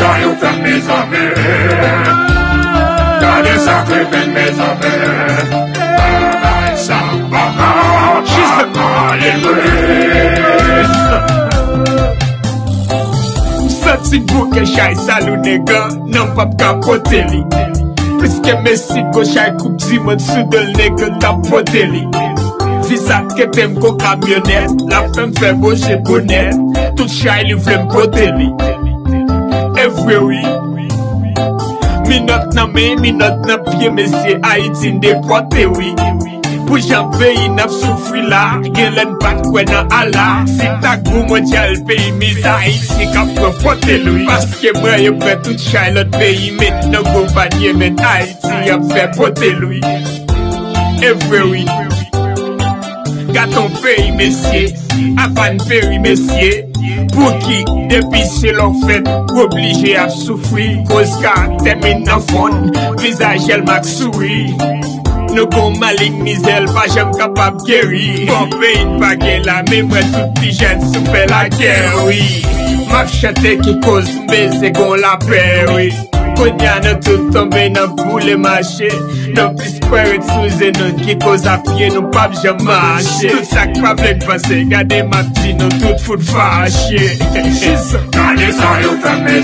ça yo fait mes amis. Gardez ça crépin mes amis. Ça va, she's Sati bouke chay salou nega, nan pap kapote li. Plus que Messi ko chay coupe dimon soudel nega tapote li. Visa ke tem ko kamyonet, la femme fait bouger bonnet. Tout chay li vle mpote li. Every minute nan me, minute nan pied, Messi Haïti déporté oui. Pour j'en pays n'a souffri là, gen len pat kwen nan Allah. Si ta gros mondial pays, mis Haïti kap propote lui. Parce que moi yo prêt tout chay l'autre pays, maintenant go panier men Haïti a fait pote lui. Every gâton pays messieurs, apan péri messieurs. Pour qui, depuis c'est leur fait, obligé à souffrir. Cause ka termine nan fond, visage el mak souri. Nous gon maligne misel, pas j'aime capable guérir. Bon pays pas gen la mémoire tout pi jeune souffre la guerre, oui. M'a chante qui cause baiser gon la paix, oui. Konya nan tout tombe nan boule marché. Non plus square sous non qui cause à pied, nous pas j'aime marcher. Tout ça que pas vle passer, gardez ma petite, nous tout fout fâché. Gardez ça yo fait mes